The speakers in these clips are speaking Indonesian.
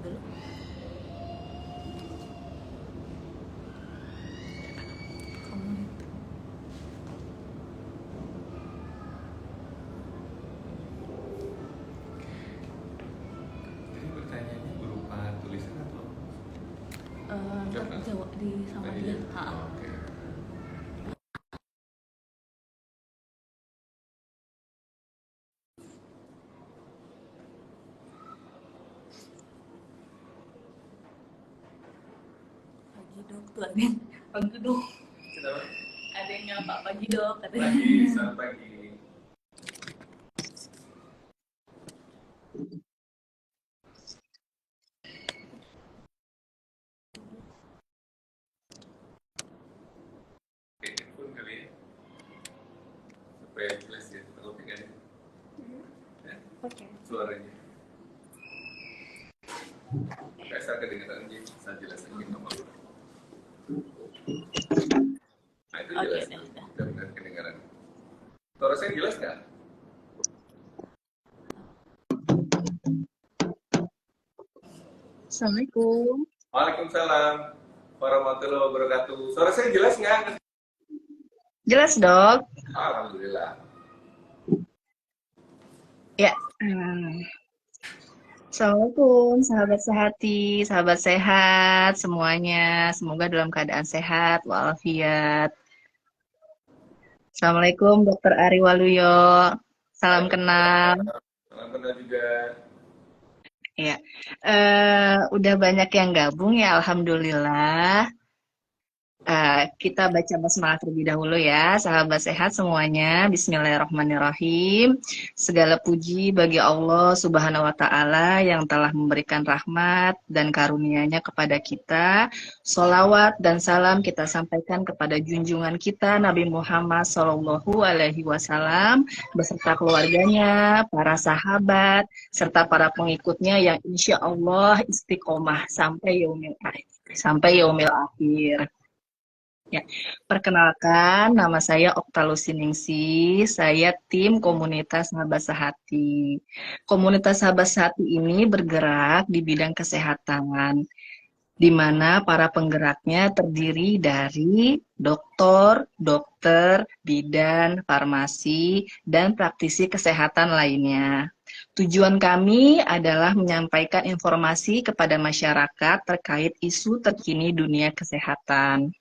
dulu. Komunitas. Jadi pertanyaannya berupa tulisan atau Terjawab di sama tadi dia. ya? Oh, oke. Pagi dok tuh ada yang pagi dok. Kenapa? Ada yang nyapa pagi dok. Pagi, selamat pagi. Oke, handphone kali ya, supaya jelas ya. Aku pegang ya, Oke. suaranya. Kayak saya kedengeran dia, saya jelas lagi nomor. Nah itu Oke jelas, deh, udah. benar-benar kedengaran. Suara saya jelas nggak? Assalamualaikum. Waalaikumsalam warahmatullahi wabarakatuh. Suara saya jelas nggak? Jelas, Dok? Alhamdulillah. Ya. Assalamualaikum, sahabat sehati, sahabat sehat semuanya. Semoga dalam keadaan sehat walafiat. Assalamualaikum, Dokter Ari Waluyo. Salam kenal. Salam kenal juga. Ya, udah banyak yang gabung ya, alhamdulillah. Kita baca basmalah terlebih dahulu ya, sahabat sehat semuanya. Bismillahirrahmanirrahim. Segala puji bagi Allah Subhanahu wa Ta'ala yang telah memberikan rahmat dan karunia-Nya kepada kita. Sholawat dan salam kita sampaikan kepada junjungan kita Nabi Muhammad Shallallahu Alaihi Wasallam beserta keluarganya, para sahabat, serta para pengikutnya yang insya Allah istiqomah sampai yaumil akhir. Ya, perkenalkan nama saya Okta Lusiningsih, saya tim komunitas Sahabat Sehati. Komunitas Sahabat Sehati ini bergerak di bidang kesehatan, di mana para penggeraknya terdiri dari dokter, bidan, farmasi, dan praktisi kesehatan lainnya. Tujuan kami adalah menyampaikan informasi kepada masyarakat terkait isu terkini dunia kesehatan.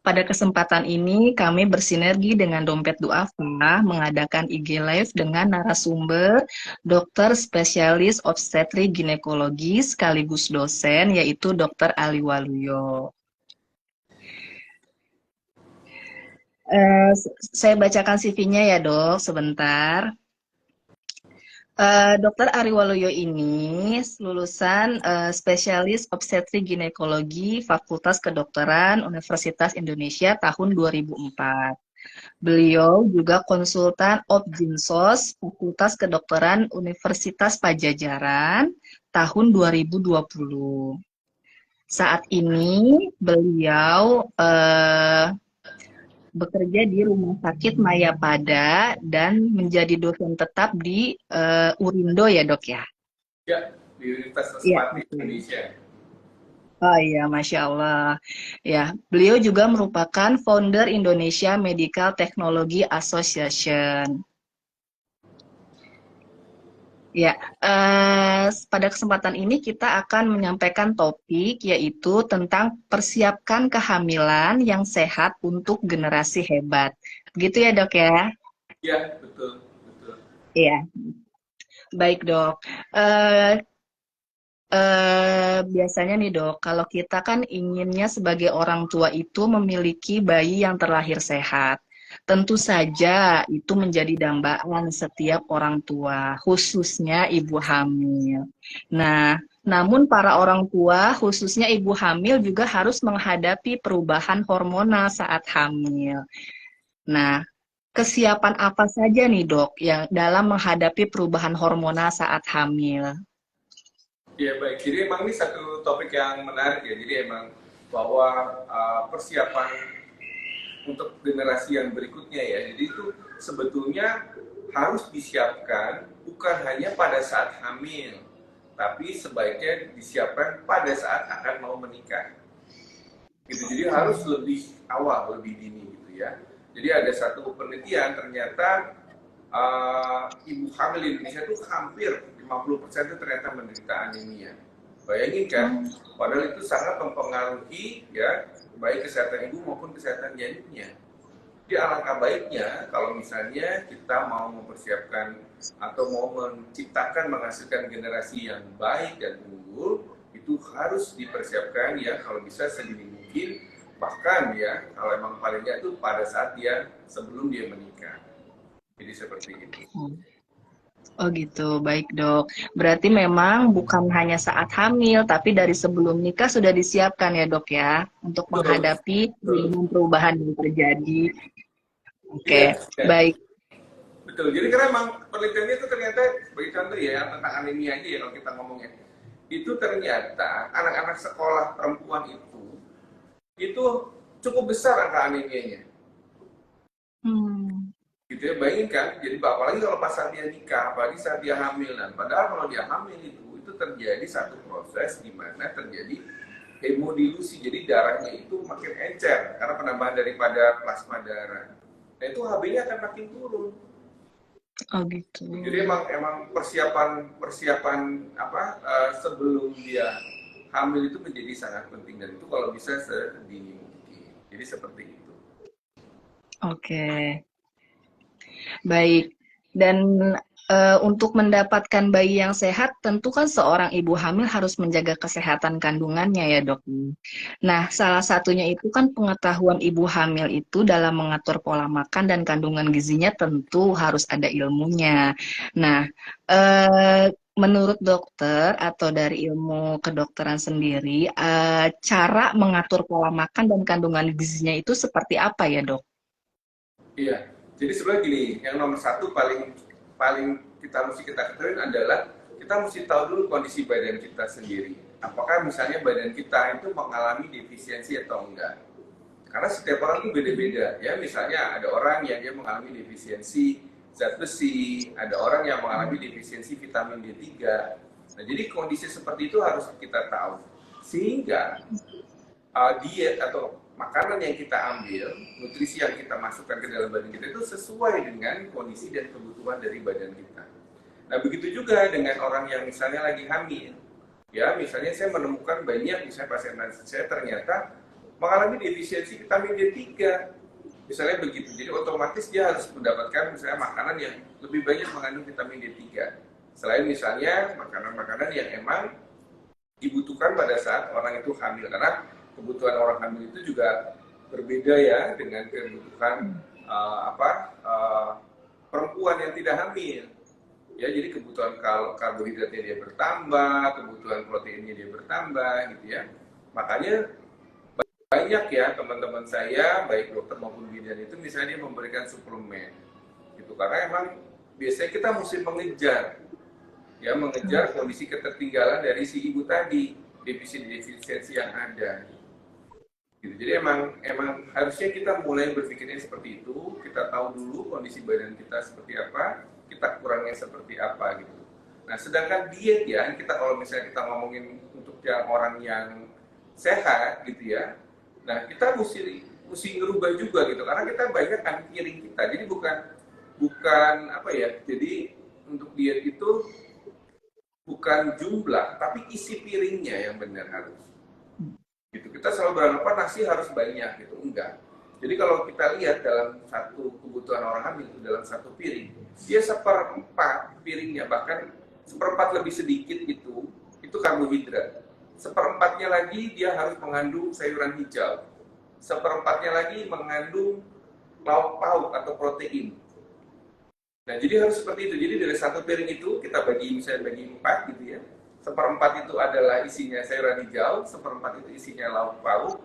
Pada kesempatan ini, kami bersinergi dengan Dompet Duafa mengadakan IG Live dengan narasumber dokter spesialis obstetrik ginekologi sekaligus dosen, yaitu Dr. Ali Waluyo. Saya bacakan CV-nya ya dok, sebentar. Dr. Ari Waluyo ini lulusan spesialis obstetrik ginekologi Fakultas Kedokteran Universitas Indonesia tahun 2004. Beliau juga konsultan Obgynsos Fakultas Kedokteran Universitas Pajajaran tahun 2020. Saat ini beliau bekerja di Rumah Sakit Mayapada dan menjadi dosen tetap di Urindo ya dok ya? Ya, di Universitas Ya, Mati Indonesia. oh iya, Masya Allah. Ya, beliau juga merupakan founder Indonesia Medical Technology Association. Ya, pada kesempatan ini kita akan menyampaikan topik yaitu tentang persiapkan kehamilan yang sehat untuk generasi hebat. Begitu ya dok ya? Ya, betul, betul. Iya, baik dok. Biasanya nih dok, kalau kita kan inginnya sebagai orang tua itu memiliki bayi yang terlahir sehat. Tentu saja itu menjadi dambaan setiap orang tua, khususnya ibu hamil. Nah, namun para orang tua, khususnya ibu hamil juga harus menghadapi perubahan hormonal saat hamil. Nah, kesiapan apa saja nih dok yang dalam menghadapi perubahan hormonal saat hamil? Ya baik, jadi emang ini satu topik yang menarik ya. Jadi emang bahwa persiapan untuk generasi yang berikutnya ya. Jadi itu sebetulnya harus disiapkan bukan hanya pada saat hamil, tapi sebaiknya disiapkan pada saat akan mau menikah. Gitu. Jadi harus lebih awal, lebih dini gitu ya. Jadi ada satu penelitian ternyata ibu hamil di Indonesia itu hampir 50% itu ternyata menderita anemia. Bayangin kan, padahal itu sangat mempengaruhi ya baik kesehatan ibu maupun kesehatan janinnya. Jadi alangkah baiknya kalau misalnya kita mau mempersiapkan atau mau menciptakan menghasilkan generasi yang baik dan unggul, itu harus dipersiapkan ya kalau bisa sedini mungkin, bahkan ya kalau emang palingnya itu pada saat dia sebelum dia menikah. Jadi seperti itu. Oh gitu, baik dok. Berarti memang bukan hanya saat hamil, tapi dari sebelum nikah sudah disiapkan ya dok ya, untuk menghadapi perubahan yang terjadi. Oke, Iya. baik. Betul, jadi karena memang penelitiannya itu ternyata, sebagai contoh ya, tentang anemia aja ya kalau kita ngomongnya. Itu ternyata anak-anak sekolah perempuan itu cukup besar angka anemianya. Gitu ya, bayangkan, jadi apalagi kalau pas saat dia nikah, apalagi saat dia hamil. Dan padahal kalau dia hamil itu terjadi satu proses di mana terjadi hemodilusi, jadi darahnya itu makin encer karena penambahan daripada plasma darah. Nah itu HB-nya akan makin turun. Oh gitu. Jadi emang persiapan sebelum dia hamil itu menjadi sangat penting, dan itu kalau bisa sedini mungkin. Jadi seperti itu. Oke. Baik. Dan untuk mendapatkan bayi yang sehat, tentu kan seorang ibu hamil harus menjaga kesehatan kandungannya ya dok. Nah, salah satunya itu kan pengetahuan ibu hamil itu dalam mengatur pola makan dan kandungan gizinya tentu harus ada ilmunya. Nah, menurut dokter atau dari ilmu kedokteran sendiri, cara mengatur pola makan dan kandungan gizinya itu seperti apa ya dok? Iya, jadi sebenarnya gini, yang nomor satu paling mesti kita ketahui adalah kita mesti tahu dulu kondisi badan kita sendiri. Apakah misalnya badan kita itu mengalami defisiensi atau enggak? Karena setiap orang itu beda-beda ya. Misalnya ada orang yang dia mengalami defisiensi zat besi, ada orang yang mengalami defisiensi vitamin D3. Nah, jadi kondisi seperti itu harus kita tahu. Sehingga diet atau makanan yang kita ambil, nutrisi yang kita masukkan ke dalam badan kita itu sesuai dengan kondisi dan kebutuhan dari badan kita. Nah, begitu juga dengan orang yang misalnya lagi hamil. Ya, misalnya saya menemukan banyak misalnya pasien saya ternyata mengalami defisiensi vitamin D3. Misalnya begitu. Jadi otomatis dia harus mendapatkan misalnya makanan yang lebih banyak mengandung vitamin D3. Selain misalnya makanan-makanan yang emang dibutuhkan pada saat orang itu hamil, karena kebutuhan orang hamil itu juga berbeda ya dengan kebutuhan perempuan yang tidak hamil. Ya, jadi kebutuhan karbohidratnya dia bertambah, kebutuhan proteinnya dia bertambah, gitu ya. Makanya banyak ya teman-teman saya, baik dokter maupun bidan itu misalnya dia memberikan suplemen, gitu. Karena emang biasanya kita mesti mengejar kondisi ketertinggalan dari si ibu tadi, defisiensi yang ada. Gitu. Jadi emang harusnya kita mulai berpikirnya seperti itu. Kita tahu dulu kondisi badan kita seperti apa, kita kurangnya seperti apa gitu. Nah, sedangkan diet ya, kita kalau misalnya kita ngomongin untuk yang orang yang sehat gitu ya. Nah, kita mesti ngerubah juga gitu, karena kita banyak kan piring kita. Jadi bukan apa ya? Jadi untuk diet itu bukan jumlah, tapi isi piringnya yang benar harus. Gitu. Kita selalu beranggapan nasi harus banyak gitu, enggak. Jadi kalau kita lihat dalam satu kebutuhan orang hamil itu dalam satu piring, dia seperempat piringnya, bahkan seperempat lebih sedikit itu karbohidrat. Seperempatnya lagi dia harus mengandung sayuran hijau. Seperempatnya lagi mengandung lauk pauk atau protein. Nah, jadi harus seperti itu. Jadi dari satu piring itu kita bagi 4 gitu ya. Seperempat itu adalah isinya sayuran hijau, seperempat itu isinya lauk pauk,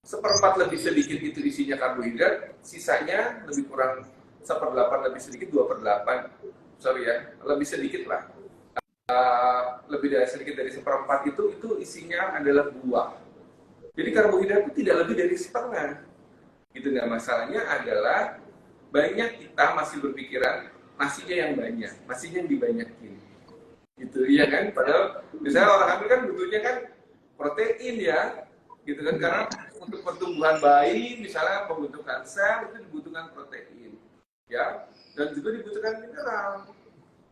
seperempat lebih sedikit itu isinya karbohidrat, sisanya lebih kurang 1/8 lebih sedikit, 2/8, lebih sedikit lah. Lebih dari sedikit dari seperempat itu isinya adalah buah. Jadi karbohidrat itu tidak lebih dari setengah. Gitu. Nah, masalahnya adalah banyak kita masih berpikiran nasinya yang banyak, nasinya yang dibanyakin. Gitu Iya kan, padahal misalnya orang hamil kan butuhnya kan protein ya, gitu kan, karena untuk pertumbuhan bayi misalnya pembentukan sel itu dibutuhkan protein, ya, dan juga dibutuhkan mineral,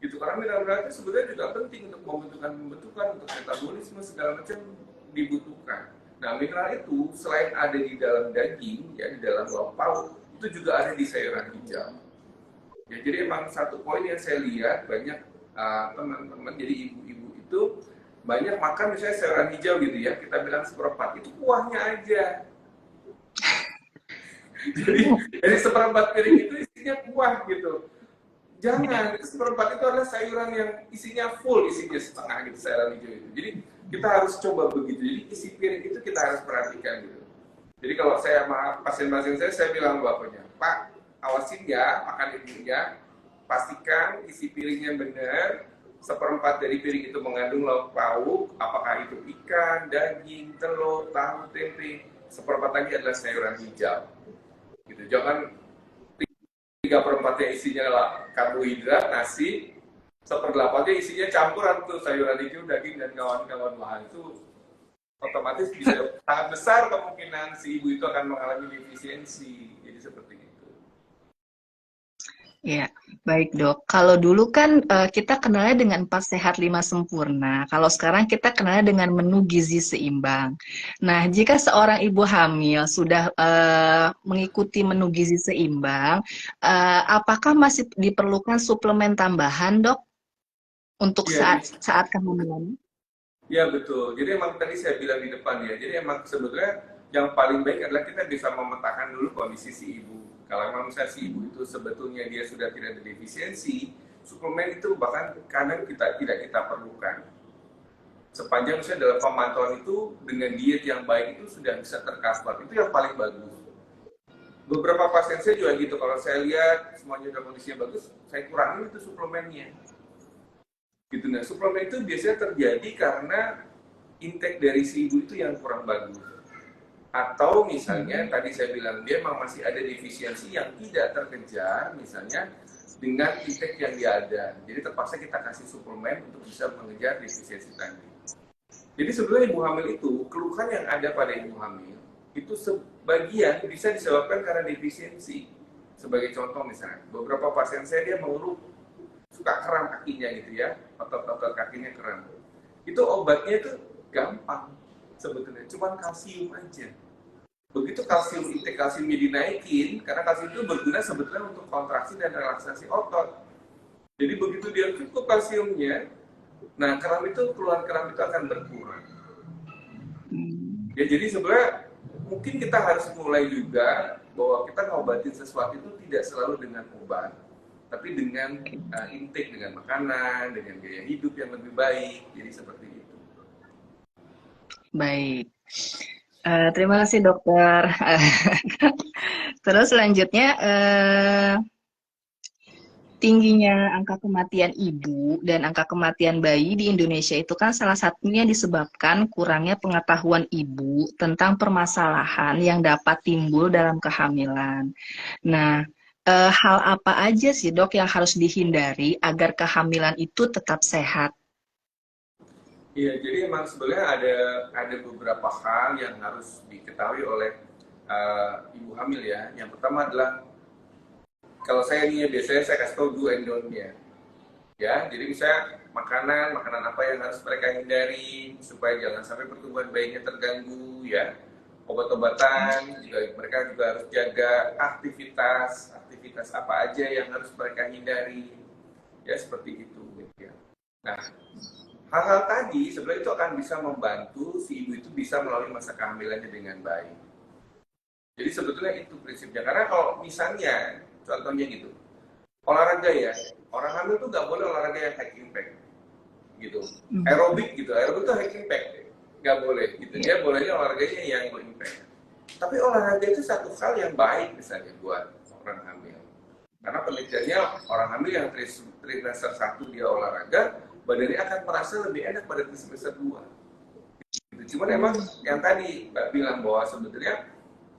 gitu, karena mineral itu sebetulnya juga penting untuk pembentukan untuk metabolisme segala macam dibutuhkan. Nah, mineral itu selain ada di dalam daging, ya di dalam lauk pauk, itu juga ada di sayuran hijau. Ya, jadi emang satu poin yang saya lihat banyak teman-teman, jadi ibu-ibu itu banyak makan misalnya sayuran hijau gitu ya, kita bilang seperempat, itu kuahnya aja. jadi seperempat piring itu isinya kuah gitu. Jangan, seperempat itu adalah sayuran yang isinya full, isinya setengah gitu sayuran hijau itu. Jadi kita harus coba begitu. Jadi isi piring itu kita harus perhatikan gitu. Jadi kalau saya sama pasien-pasien saya bilang bapaknya, Pak, awasin ya makan ibunya, pastikan isi piringnya benar. Seperempat dari piring itu mengandung lauk pauk, apakah itu ikan, daging, telur, tahu, tempe. Seperempat lagi adalah sayuran hijau. Gitu. Jangan 3/4-nya isinya karbohidrat, nasi, 1/8-nya isinya campuran tuh sayuran hijau, daging, dan kawan-kawan. Wah, itu otomatis bisa sangat besar kemungkinan si ibu itu akan mengalami defisiensi. Jadi seperti itu. Ya, baik dok. Kalau dulu kan kita kenalnya dengan 4 sehat 5 sempurna. Kalau sekarang kita kenalnya dengan menu gizi seimbang. Nah, jika seorang ibu hamil sudah mengikuti menu gizi seimbang, apakah masih diperlukan suplemen tambahan dok untuk Iya, saat kehamilan? ya betul. Jadi emang tadi saya bilang di depan ya. Jadi emang sebetulnya yang paling baik adalah kita bisa memetakan dulu kondisi si ibu. Kalau memang misalnya si ibu itu sebetulnya dia sudah tidak ada defisiensi, suplemen itu bahkan kadang tidak kita perlukan. Sepanjang misalnya dalam pemantauan itu dengan diet yang baik itu sudah bisa tercover. Itu yang paling bagus. Beberapa pasien saya juga gitu. Kalau saya lihat semuanya udah kondisinya bagus, saya kurangin itu suplemennya. Gitu. Nah, suplemen itu biasanya terjadi karena intake dari si ibu itu yang kurang bagus. Atau misalnya tadi saya bilang dia memang masih ada defisiensi yang tidak terkejar, misalnya dengan intake yang dia ada. Jadi terpaksa kita kasih suplemen untuk bisa mengejar defisiensi tadi. Jadi sebenarnya ibu hamil itu, keluhan yang ada pada ibu hamil itu sebagian bisa disebabkan karena defisiensi. Sebagai contoh misalnya, beberapa pasien saya dia mengeluh suka kram kakinya gitu ya, otot-otot kakinya kram. Itu obatnya itu gampang sebetulnya, cuma kalsium aja. Begitu kalsium intake kalsiumnya dinaikin, karena kalsium itu berguna sebetulnya untuk kontraksi dan relaksasi otot. Jadi begitu dia cukup kalsiumnya, nah keluhan kram itu akan berkurang. Ya jadi sebenarnya mungkin kita harus mulai juga bahwa kita ngobatin sesuatu itu tidak selalu dengan obat, tapi dengan intake, dengan makanan, dengan gaya hidup yang lebih baik. Jadi seperti itu. Baik. Terima kasih dokter. Terus selanjutnya tingginya angka kematian ibu dan angka kematian bayi di Indonesia itu kan salah satunya disebabkan kurangnya pengetahuan ibu tentang permasalahan yang dapat timbul dalam kehamilan. Nah, hal apa aja sih dok yang harus dihindari agar kehamilan itu tetap sehat? Iya, jadi emang sebenarnya ada beberapa hal yang harus diketahui oleh ibu hamil ya. Yang pertama adalah kalau saya nih biasanya saya kasih tahu do and don't-nya. Ya, jadi misalnya makanan apa yang harus mereka hindari supaya jangan sampai pertumbuhan bayinya terganggu ya. Obat-obatan juga mereka juga harus jaga aktivitas apa aja yang harus mereka hindari. Ya, seperti itu gitu ya. Nah, hal-hal tadi sebenarnya itu akan bisa membantu si ibu itu bisa melalui masa kehamilannya dengan baik. Jadi sebetulnya itu prinsipnya. Karena kalau misalnya, contohnya gitu, olahraga ya, orang hamil tuh nggak boleh olahraga yang high impact, gitu. Aerobik gitu, aerobik tuh high impact, nggak boleh gitu. Dia bolehnya olahraganya yang low impact. Tapi olahraga itu satu hal yang baik misalnya buat orang hamil. Karena penelitiannya orang hamil yang trimester 1 dia olahraga, badannya akan merasa lebih enak pada trimester 2. Gitu. Cuman emang yang tadi Mbak bilang bahwa sebetulnya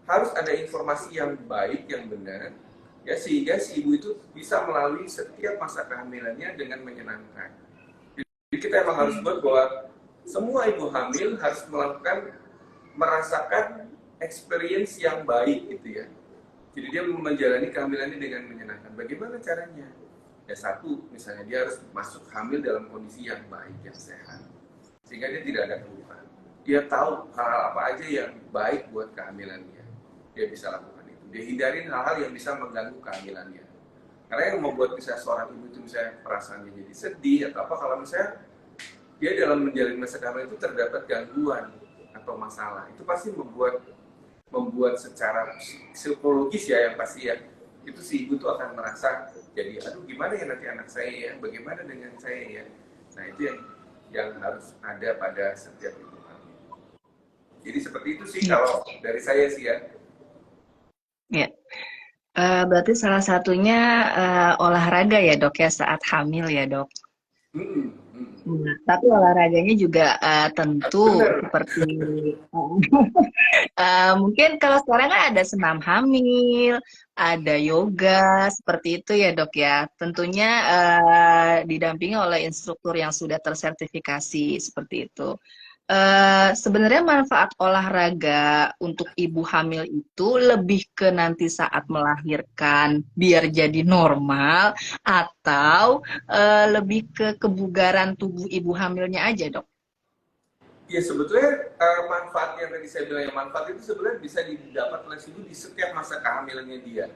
harus ada informasi yang baik, yang benar, ya sehingga si ibu itu bisa melalui setiap masa kehamilannya dengan menyenangkan. Jadi kita emang harus buat bahwa semua ibu hamil harus merasakan experience yang baik gitu ya. Jadi dia menjalani kehamilannya dengan menyenangkan. Bagaimana caranya? Ya satu, misalnya dia harus masuk hamil dalam kondisi yang baik, yang sehat. Sehingga dia tidak ada keluhan. Dia tahu hal-hal apa aja yang baik buat kehamilannya. Dia bisa lakukan itu. Dia hindarin hal-hal yang bisa mengganggu kehamilannya. Karena yang membuat misalnya seorang ibu itu misalnya perasaannya jadi sedih atau apa, kalau misalnya dia dalam menjalani masa kehamilan itu terdapat gangguan atau masalah, itu pasti membuat secara psikologis ya, yang pasti ya, itu si ibu tuh akan merasa jadi aduh gimana ya nanti anak saya ya, bagaimana dengan saya ya. Nah itu yang harus ada pada setiap ibu hamil. Jadi seperti itu sih kalau dari saya sih ya. Ya. Berarti salah satunya olahraga ya dok ya saat hamil ya dok. Tapi olahraganya juga tentu Benar. seperti mungkin kalau sekarang kan ada senam hamil, ada yoga seperti itu ya dok ya. Tentunya didampingi oleh instruktur yang sudah tersertifikasi seperti itu. Sebenarnya manfaat olahraga untuk ibu hamil itu lebih ke nanti saat melahirkan biar jadi normal atau lebih ke kebugaran tubuh ibu hamilnya aja dok? Ya sebetulnya manfaat yang tadi saya bilang, yang manfaat itu sebenarnya bisa didapat oleh si ibu di setiap masa kehamilannya dia.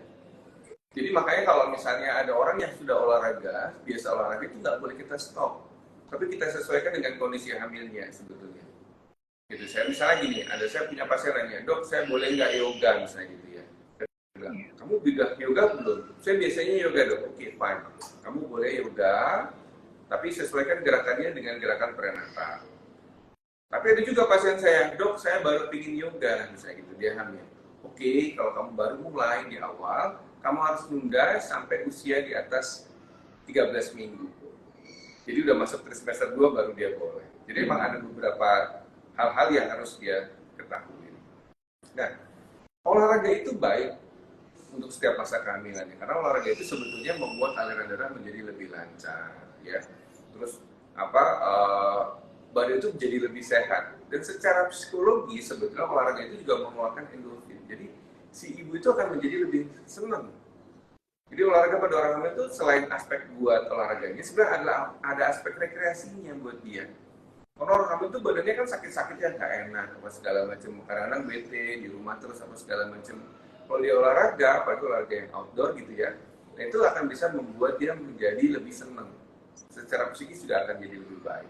Jadi makanya kalau misalnya ada orang yang sudah olahraga, biasa olahraga itu nggak boleh kita stop. Tapi kita sesuaikan dengan kondisi hamilnya sebetulnya. Gitu. Saya misalnya gini, saya punya pasien nanya, dok saya boleh nggak yoga misalnya gitu ya. Saya bilang, kamu udah yoga belum? Saya biasanya yoga dok, oke fine. Kamu boleh yoga, tapi sesuaikan gerakannya dengan gerakan prenatal. Tapi ada juga pasien saya, dok saya baru pingin yoga misalnya gitu, dia hamil. Oke, kalau kamu baru mulai di awal, kamu harus nunda sampai usia di atas 13 minggu. Jadi udah masuk trimester 2 baru dia boleh. Jadi memang ada beberapa hal-hal yang harus dia ketahui. Nah, olahraga itu baik untuk setiap masa kehamilannya, karena olahraga itu sebetulnya membuat aliran darah menjadi lebih lancar, ya. Terus badan itu menjadi lebih sehat. Dan secara psikologi sebetulnya olahraga itu juga mengeluarkan endorfin. Jadi si ibu itu akan menjadi lebih senang. Jadi olahraga pada orang hamil itu selain aspek buat olahraganya, sebenarnya ada aspek rekreasinya buat dia. Kalau orang hamil itu badannya kan sakit-sakitnya nggak enak, apa segala macam. Kadang-kadang bete di rumah terus apa segala macam. Kalau dia olahraga, apalagi olahraga yang outdoor gitu ya, nah itu akan bisa membuat dia menjadi lebih senang. Secara psikis juga akan jadi lebih baik.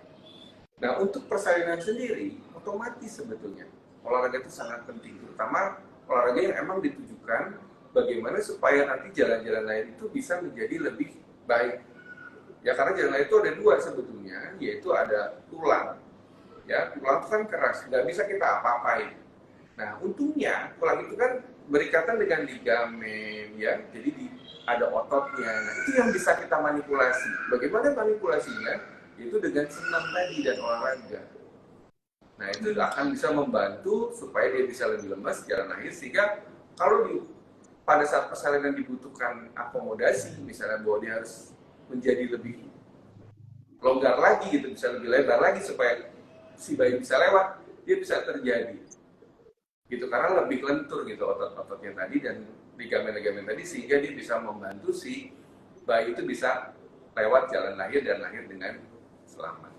Nah untuk persalinan sendiri, otomatis sebetulnya olahraga itu sangat penting, terutama olahraga yang emang ditujukan bagaimana supaya nanti jalan-jalan lain itu bisa menjadi lebih baik. Ya karena jalan lain itu ada dua sebetulnya, yaitu ada tulang. Ya tulang itu kan keras, nggak bisa kita apa-apain. Nah untungnya tulang itu kan berikatan dengan ligamen, ya, jadi ada ototnya. Nah itu yang bisa kita manipulasi. Bagaimana manipulasinya? Itu dengan senam tadi dan olahraga. Nah itu akan bisa membantu supaya dia bisa lebih lemas jalan lahir, sehingga kalau pada saat persalinan dibutuhkan akomodasi, misalnya bahwa dia harus menjadi lebih longgar lagi gitu, bisa lebih lebar lagi supaya si bayi bisa lewat, dia bisa terjadi gitu, karena lebih lentur gitu otot-ototnya tadi dan ligamen-ligamen tadi, sehingga dia bisa membantu si bayi itu bisa lewat jalan lahir dan lahir dengan selamat.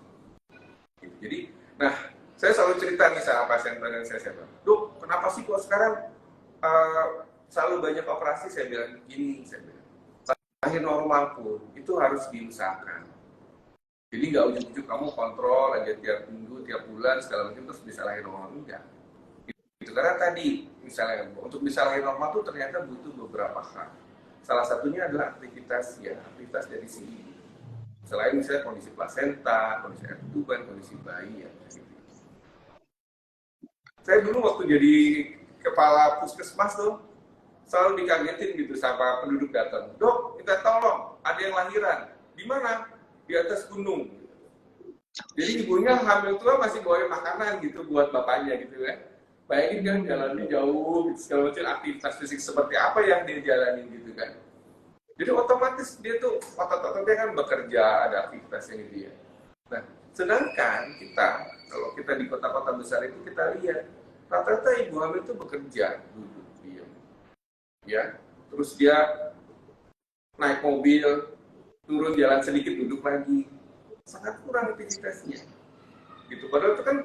Gitu. Jadi, nah saya selalu cerita nih sama pasien-pasien saya, dok kenapa sih kok sekarang selalu banyak operasi? Saya bilang gini, lahir normal pun itu harus diusahakan. Jadi nggak ujuk-ujuk kamu kontrol aja tiap minggu, tiap bulan, segala macam terus bisa lahir normal, enggak. Gitu. Karena tadi misalnya untuk bisa lahir normal tuh ternyata butuh beberapa hal. Salah satunya adalah aktivitas dari si ibu. Selain misalnya kondisi plasenta, kondisi air tuban, kondisi bayi ya. Saya dulu waktu jadi kepala puskesmas tuh selalu dikagetin gitu sama penduduk datang. Dok, minta tolong, ada yang lahiran. Di mana? Di atas gunung. Jadi ibunya hamil tua masih bawain makanan gitu buat bapaknya gitu kan. Bayangin kan jalannya jauh, gitu, segala macam aktivitas fisik seperti apa yang dia jalanin gitu kan. Jadi otomatis dia tuh otot-ototnya kan bekerja, ada aktivitasnya gitu ya. Nah, Sedangkan kita, kalau kita di kota-kota besar itu kita lihat, rata-rata ibu hamil itu bekerja, duduk, diam. Ya, terus dia naik mobil, turun jalan sedikit, duduk lagi. Sangat kurang aktivitasnya. Gitu. Padahal itu kan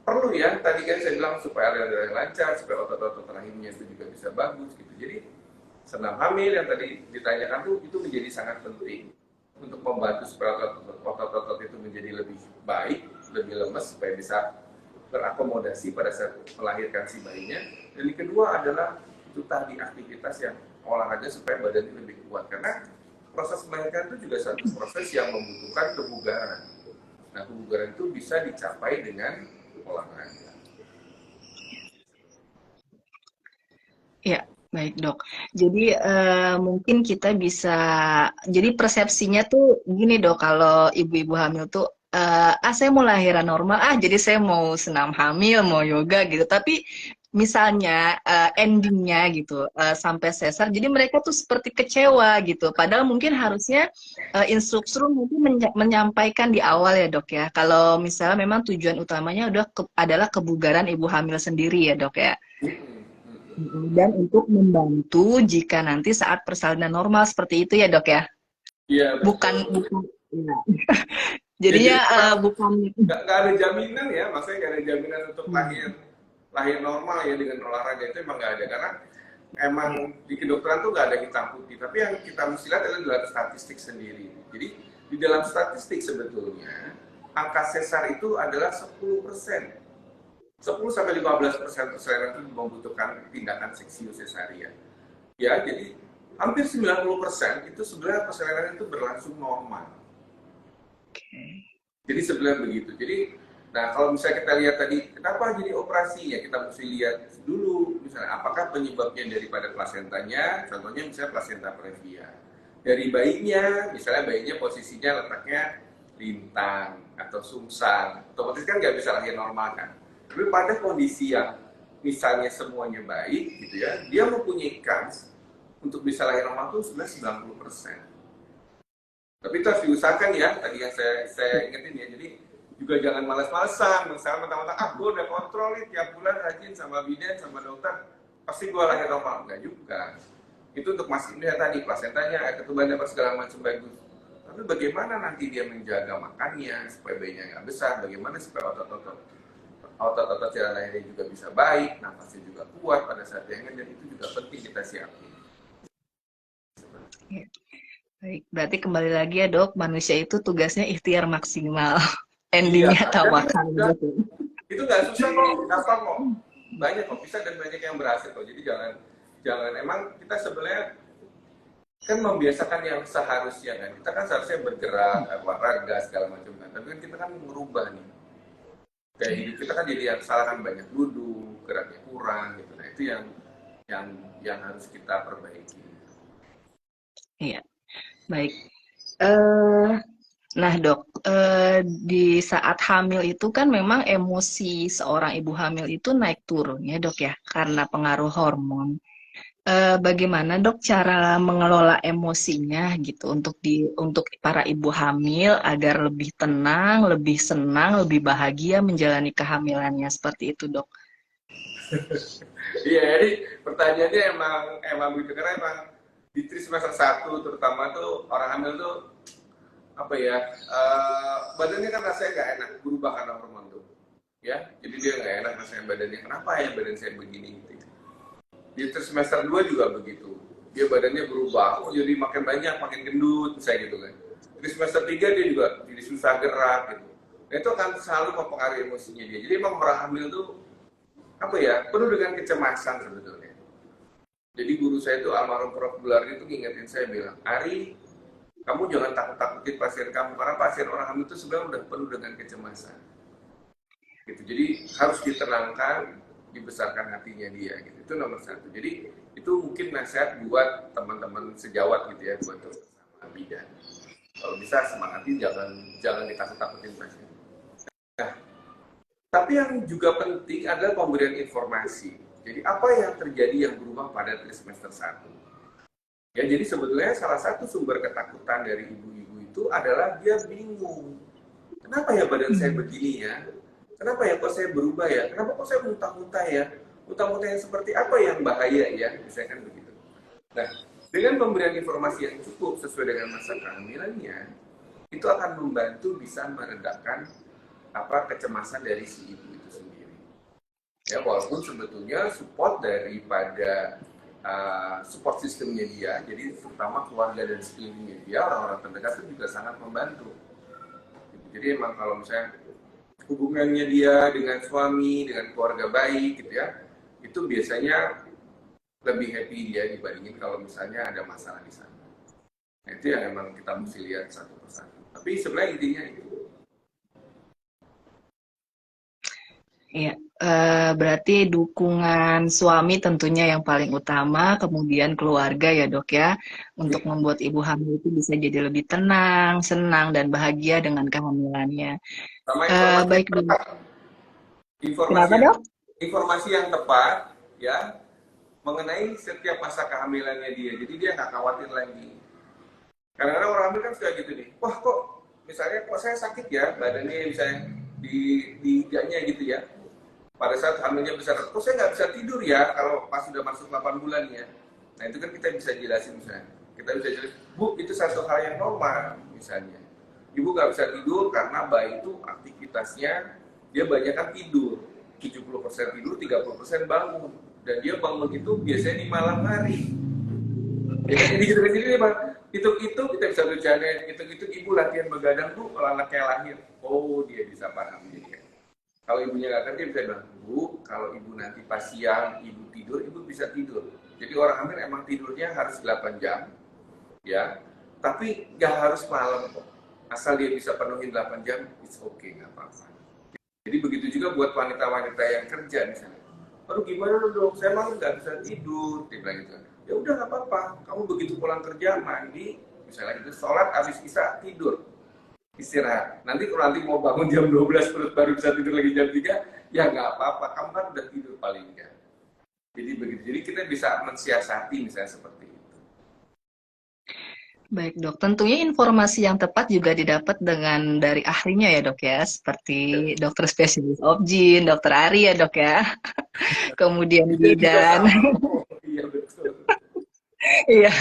perlu ya, tadi kan saya bilang supaya aliran lancar, supaya otot-otot rahimnya itu juga bisa bagus gitu. Jadi senam hamil yang tadi ditanyakan tuh itu menjadi sangat penting untuk membantu supaya otot-otot itu menjadi lebih baik, lebih lemes supaya bisa berakomodasi pada saat melahirkan si bayinya. Dan yang kedua adalah itu tadi aktivitas yang olahraga supaya badannya lebih kuat, karena proses melahirkan itu juga satu proses yang membutuhkan kebugaran. Nah, kebugaran itu bisa dicapai dengan olahraga. Ya, baik dok. Jadi mungkin kita bisa, jadi persepsinya tuh gini dok, kalau ibu-ibu hamil tuh, saya mau lahiran normal, jadi saya mau senam hamil, mau yoga gitu. Tapi misalnya endingnya gitu, sampai sesar, jadi mereka tuh seperti kecewa gitu. Padahal mungkin harusnya instruktur mungkin menyampaikan di awal ya dok ya. Kalau misalnya memang tujuan utamanya adalah kebugaran ibu hamil sendiri ya dok ya. Dan untuk membantu jika nanti saat persalinan normal seperti itu ya dok ya. Iya, Bukan ya. Jadinya bukan. Nggak ada jaminan ya, maksudnya nggak ada jaminan untuk lahir normal ya dengan olahraga itu emang nggak ada, karena emang di kedokteran tuh nggak ada hitam putih. Tapi yang kita mesti lihat adalah dalam statistik sendiri. Jadi di dalam statistik sebetulnya angka sesar itu adalah 10%. 10-15% persalinan itu membutuhkan tindakan seksiu sesarian. Ya, jadi hampir 90% itu sebenarnya persalinan itu berlangsung normal. Jadi sebenarnya begitu. Jadi, nah kalau misalnya kita lihat tadi, kenapa jadi operasi ya, kita mesti lihat dulu, misalnya apakah penyebabnya daripada plasentanya, contohnya misalnya plasenta previa. Dari bayinya, misalnya bayinya posisinya letaknya lintang atau sungsang, otomatis kan nggak bisa lahir normal kan. Tapi pada kondisi yang misalnya semuanya baik gitu ya, dia mempunyai kans untuk bisa lahir normal itu sebenarnya 90%. Tapi itu harus diusahakan ya, tadi yang saya ingetin ya, jadi juga jangan malas-malasan, misalnya mentang-mentang, gue udah kontrol nih tiap bulan rajin sama bidan, sama dokter, pasti gue lahir normal. Enggak juga. Itu untuk masihnya tadi, plasentanya, ketubannya, apa segala macam bagus. Tapi bagaimana nanti dia menjaga makannya, supaya bayinya nggak besar, bagaimana supaya otot-otot jalan lahirnya juga bisa baik, nafasnya juga kuat pada saat dia dan itu juga penting kita siapin. Ya. Baik, berarti kembali lagi ya dok, manusia itu tugasnya ikhtiar maksimal, endingnya tawakal. Itu nggak susah kok, gampang kok, banyak kok bisa dan banyak yang berhasil kok. Jadi jangan emang kita sebenarnya kan membiasakan yang seharusnya kan, kita kan seharusnya bergerak, olahraga segala macam kan, tapi kan kita kan merubah nih. Kayak hidup kita kan jadi yang salah kan, banyak duduk, geraknya kurang gitu. Nah itu yang harus kita perbaiki. Iya. Baik, nah dok, di saat hamil itu kan memang emosi seorang ibu hamil itu naik turun ya dok ya, karena pengaruh hormon. Bagaimana dok cara mengelola emosinya gitu untuk para ibu hamil agar lebih tenang, lebih senang, lebih bahagia menjalani kehamilannya seperti itu dok? Iya, jadi pertanyaannya emang begitu, karena emang di trimester 1 terutama tuh orang hamil tuh apa ya, badannya kan rasanya nggak enak, berubah karena hormon tuh ya, jadi dia nggak enak rasanya badannya, kenapa ya badan saya begini gitu. Di trimester 2 juga begitu, dia badannya berubah, jadi makin banyak, makin gendut misalnya gitu kan. Di semester 3 dia juga jadi susah gerak gitu. Nah, itu akan selalu mempengaruhi emosinya dia. Jadi emang orang hamil tuh apa ya, penuh dengan kecemasan sebetulnya. Jadi guru saya itu almarhum Prof. Bulardi itu ngingetin saya, bilang, Ari, kamu jangan takut-takutin pasien kamu, karena pasien orang hamil itu sebenarnya udah penuh dengan kecemasan. Gitu. Jadi harus ditenangkan, dibesarkan hatinya dia. Gitu. Itu nomor 1. Jadi itu mungkin nasihat buat teman-teman sejawat gitu ya, buat sama bidan. Kalau bisa semangatin, jangan ditakut-takutin pasien. Nah, tapi yang juga penting adalah pemberian informasi. Jadi apa yang terjadi yang berubah pada trimester 1? Ya, jadi sebetulnya salah satu sumber ketakutan dari ibu-ibu itu adalah dia bingung. kenapa ya badan saya begini ya? Kenapa ya kok saya berubah ya? Kenapa kok saya muntah-muntah ya? Muntah-muntah yang seperti apa yang bahaya ya? Misalkan begitu. Nah, dengan pemberian informasi yang cukup sesuai dengan masa kehamilannya, itu akan membantu bisa meredakan kecemasan dari si ibu itu sendiri. Ya, walaupun sebetulnya support daripada support sistemnya dia, jadi terutama keluarga dan sekelilingnya dia, orang-orang terdekat itu juga sangat membantu. Jadi emang kalau misalnya hubungannya dia dengan suami, dengan keluarga baik gitu ya, itu biasanya lebih happy dia dibandingin kalau misalnya ada masalah di sana. Nah, itu yang emang kita mesti lihat satu persatu. Tapi sebenarnya intinya itu. Iya, berarti dukungan suami tentunya yang paling utama, kemudian keluarga ya dok ya, untuk membuat ibu hamil itu bisa jadi lebih tenang, senang, dan bahagia dengan kehamilannya. Sama informasi Baik yang dok, tepat. Informasi kenapa yang, dok? informasi yang tepat ya mengenai setiap masa kehamilannya dia. Jadi dia nggak khawatir lagi. Kadang-kadang orang hamil kan suka gitu nih. Wah kok misalnya kok saya sakit ya badannya misalnya di iganya gitu ya. Pada saat hamilnya besar, kok saya nggak bisa tidur ya kalau pas sudah masuk 8 bulan ya. Nah itu kan kita bisa jelasin misalnya. Kita bisa jelasin, Bu itu satu hal yang normal misalnya. Ibu nggak bisa tidur karena bayi itu aktivitasnya dia banyak kan tidur. 70% tidur, 30% bangun. Dan dia bangun itu biasanya di malam hari. Ya kan jadi gini Pak. Hitung-hitung kita bisa bercanda, hitung-hitung ibu latihan begadang tuh kalau anaknya lahir. Oh dia bisa paham jadi. Kalau ibunya nggak kerja bisa bilang, Bu, kalau ibu nanti pas siang ibu tidur, ibu bisa tidur. Jadi orang hamil emang tidurnya harus 8 jam, ya. Tapi nggak harus malam kok. Asal dia bisa penuhin 8 jam, it's okay, nggak apa-apa. Jadi begitu juga buat wanita-wanita yang kerja misalnya. Aduh gimana dong, saya malah nggak bisa tidur, dia bilang gitu. Ya udah nggak apa-apa, kamu begitu pulang kerja mandi, misalnya gitu, sholat habis isya tidur, istirahat. Nanti kalau nanti mau bangun jam 12 terus baru bisa tidur lagi jam 3, ya nggak apa-apa, kamu kan udah tidur paling enggak. Jadi begitu. Jadi kita bisa mensiasati misalnya seperti itu. Baik dok, tentunya informasi yang tepat juga didapat dengan dari ahlinya ya dok ya, seperti dokter spesialis obgyn, dokter Ari ya dok ya, kemudian Itu juga bidan. sama. Oh, iya betul. Iya,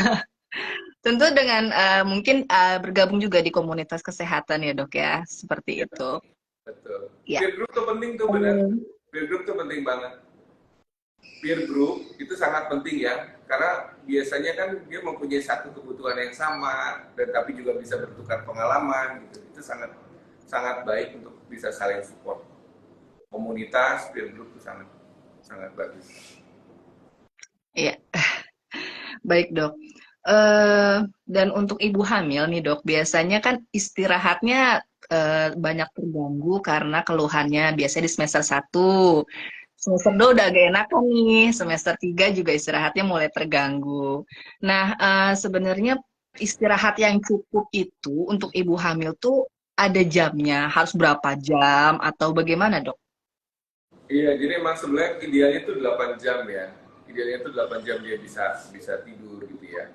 tentu dengan mungkin bergabung juga di komunitas kesehatan ya dok ya, seperti Ya, itu. betul. Ya. Peer group tuh penting tuh benar. Peer group tuh penting banget. Peer group itu sangat penting ya, karena biasanya kan dia mempunyai satu kebutuhan yang sama dan tapi juga bisa bertukar pengalaman gitu. Itu sangat sangat baik untuk bisa saling support. Komunitas peer group itu sangat sangat bagus. Iya, baik dok. Dan untuk ibu hamil nih dok, biasanya kan istirahatnya banyak terganggu karena keluhannya biasanya di semester 1. Semester 2 udah agak enakan nih, semester 3 juga istirahatnya mulai terganggu. Nah, sebenarnya istirahat yang cukup itu untuk ibu hamil tuh ada jamnya, harus berapa jam atau bagaimana dok? Iya, jadi emang sebenarnya idealnya itu 8 jam ya. Idealnya itu 8 jam dia bisa bisa tidur gitu ya.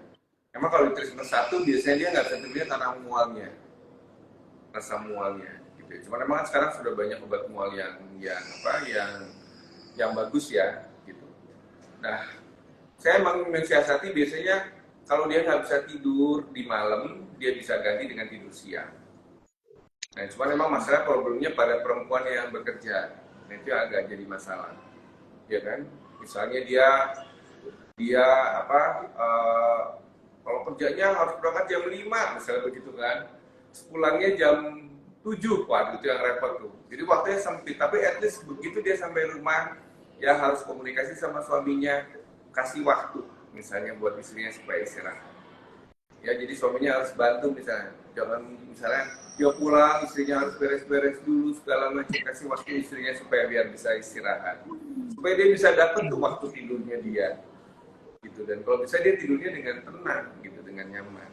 Emang kalau di trimester 1 biasanya dia nggak bisa tidurnya karena mualnya, rasa mualnya gitu ya. Cuman emang sekarang sudah banyak obat mual yang bagus ya gitu. Nah, saya emang mensiasati biasanya kalau dia nggak bisa tidur di malam, dia bisa ganti dengan tidur siang. Nah, cuman memang masalah problemnya pada perempuan yang bekerja. Nah, itu agak jadi masalah. Ya kan? Misalnya dia apa kalau kerjanya harus berangkat jam 5 misalnya begitu kan. Pulangnya jam 7, waduh itu yang repot tuh. Jadi waktunya sempit, tapi at least begitu dia sampai rumah ya harus komunikasi sama suaminya, kasih waktu misalnya buat istrinya supaya istirahat. Ya jadi suaminya harus bantu misalnya, jangan misalnya dia pulang istrinya harus beres-beres dulu segala macam, kasih waktu istrinya supaya biar bisa istirahat, supaya dia bisa dapat tuh waktu tidurnya dia gitu. Dan kalau bisa dia tidurnya dengan tenang gitu, dengan nyaman.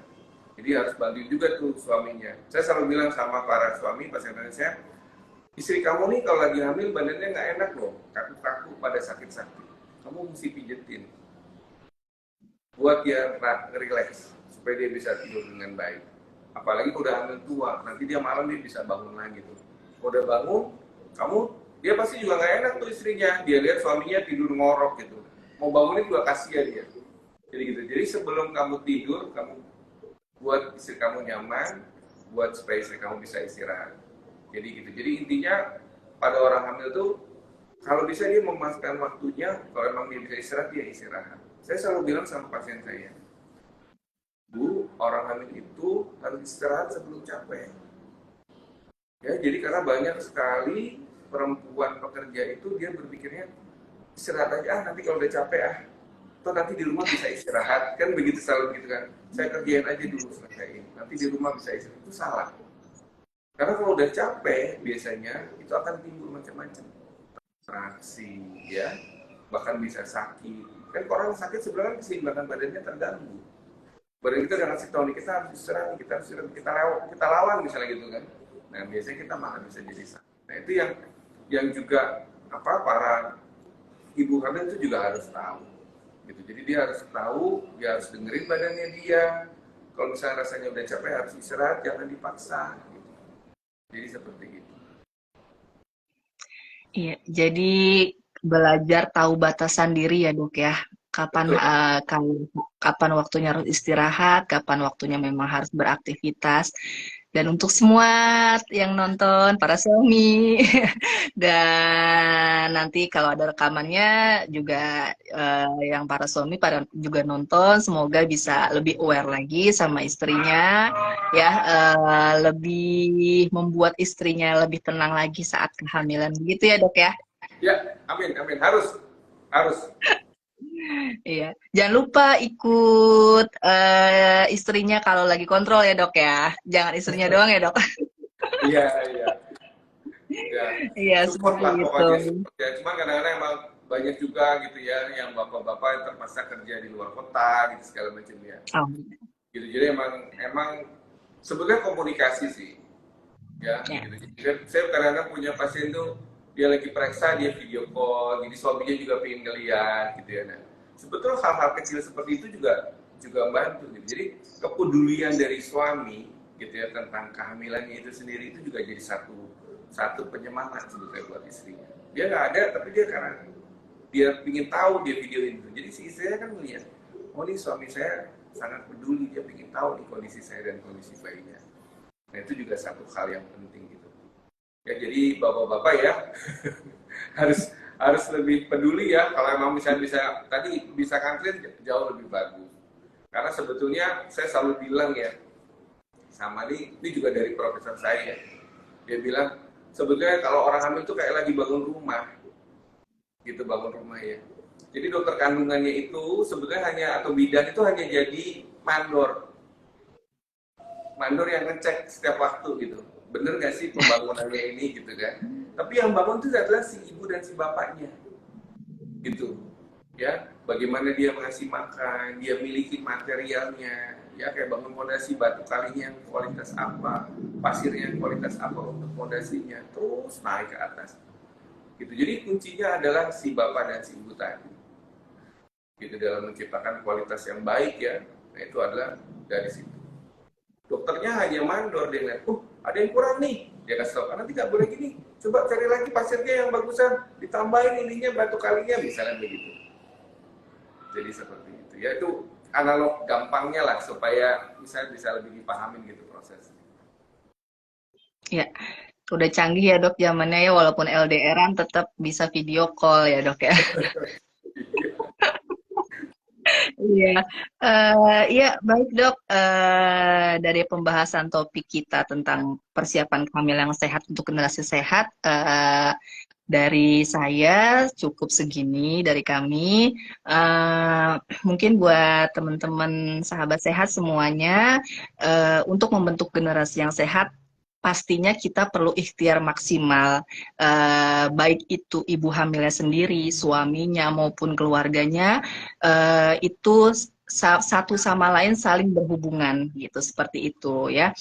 Jadi harus bantu juga tuh suaminya. Saya selalu bilang sama para suami pasangan saya, istri kamu nih kalau lagi hamil badannya nggak enak loh, kaku-kaku pada sakit-sakit, kamu mesti pijetin buat dia relax supaya dia bisa tidur dengan baik. Apalagi kalau udah hamil tua, nanti dia malam dia bisa bangun lagi tuh. Kalau udah bangun, kamu dia pasti juga nggak enak tuh istrinya. Dia lihat suaminya tidur ngorok gitu. Mau bangunin juga kasihan dia. Jadi gitu. Jadi sebelum kamu tidur, kamu buat istri kamu nyaman, buat supaya istri kamu bisa istirahat. Jadi gitu. Jadi intinya pada orang hamil tuh kalau bisa dia memanfaatkan waktunya, kalau emang dia bisa istirahat, dia istirahat. Saya selalu bilang sama pasien saya, Bu, orang hamil itu harus istirahat sebelum capek. Ya, jadi karena banyak sekali perempuan pekerja itu dia berpikirnya istirahat aja, nanti kalau udah capek atau nanti di rumah bisa istirahat, kan begitu selalu gitu kan. Saya kerjain aja dulu selesai, nanti di rumah bisa istirahat. Itu salah. Karena kalau udah capek biasanya itu akan timbul macam-macam reaksi, ya, bahkan bisa sakit. Kan orang sakit sebenarnya keseimbangan badannya terganggu. Badan kita udah ngasih tahu nih kita harus istirahat, kita lawan misalnya gitu kan. Nah biasanya kita malah bisa jadi sakit. Nah itu yang juga para ibu hamil itu juga harus tahu. Gitu. Jadi dia harus tahu, dia harus dengerin badannya dia. Kalau misalnya rasanya udah capek harus istirahat, jangan dipaksa. Gitu. Jadi seperti itu. Iya, jadi belajar tahu batasan diri ya dok ya. Kapan kapan waktunya harus istirahat, kapan waktunya memang harus beraktivitas. Dan untuk semua yang nonton, para suami, dan nanti kalau ada rekamannya juga yang para suami pada juga nonton, semoga bisa lebih aware lagi sama istrinya, ya lebih membuat istrinya lebih tenang lagi saat kehamilan, begitu ya dok ya? Ya, amin, amin, harus. Iya, jangan lupa ikut istrinya kalau lagi kontrol ya dok ya, jangan istrinya doang ya dok. Iya, iya. Ya, Iya, support seperti lah itu. pokoknya support ya. Cuma kadang-kadang emang banyak juga gitu ya yang bapak-bapak yang terpaksa kerja di luar kota gitu segala macam ya. Oh. Gitu. Jadi emang sebetulnya komunikasi sih. Ya, Ya. gitu. Jadi saya kadang-kadang punya pasien tuh dia lagi periksa dia video call, jadi suaminya juga pengen ngeliat gitu ya. Nah, sebetulnya hal-hal kecil seperti itu juga membantu gitu. Jadi kepedulian dari suami gitu ya tentang kehamilannya itu sendiri itu juga jadi satu penyemangat sebetulnya buat istrinya. Dia nggak ada tapi dia karena dia ingin tahu dia video itu. Jadi si istrinya kan melihat, oh ini suami saya sangat peduli, dia ingin tahu nih kondisi saya dan kondisi bayinya. Nah itu juga satu hal yang penting gitu. Ya jadi bapak-bapak ya harus lebih peduli ya. Kalau emang bisa tadi bisa kantin jauh lebih bagus. Karena sebetulnya saya selalu bilang ya sama ini juga dari profesor saya. Dia bilang sebetulnya kalau orang hamil itu kayak lagi bangun rumah, gitu bangun rumah ya. Jadi dokter kandungannya itu sebetulnya atau bidan itu hanya jadi mandor yang ngecek setiap waktu gitu. Bener gak sih pembangunannya ini gitu kan? Tapi yang bangun itu adalah si ibu dan si bapaknya, gitu. Ya, bagaimana dia mengasih makan, dia miliki materialnya, ya kayak bangun fondasi batu kalinya kualitas apa, pasirnya kualitas apa untuk fondasinya, terus naik ke atas. Gitu. Jadi kuncinya adalah si bapak dan si ibu tadi. Gitu dalam menciptakan kualitas yang baik ya. Nah, itu adalah dari situ. Dokternya hanya mandor, dia lihat, ada yang kurang nih. Dia kasih tahu, nanti nggak boleh gini. Coba cari lagi pasirnya yang bagusan, ditambahin ininya batu kalinya, misalnya begitu. Jadi seperti itu. Ya itu analog gampangnya lah supaya bisa lebih dipahamin gitu prosesnya. Ya, udah canggih ya dok zamannya ya, walaupun LDRan tetap bisa video call ya dok ya. Iya, iya baik dok. Dari pembahasan topik kita tentang persiapan kehamilan yang sehat untuk generasi sehat, dari saya cukup segini dari kami. Mungkin buat teman-teman sahabat sehat semuanya, untuk membentuk generasi yang sehat, pastinya kita perlu ikhtiar maksimal, baik itu ibu hamilnya sendiri, suaminya maupun keluarganya, itu satu sama lain saling berhubungan gitu, seperti itu ya.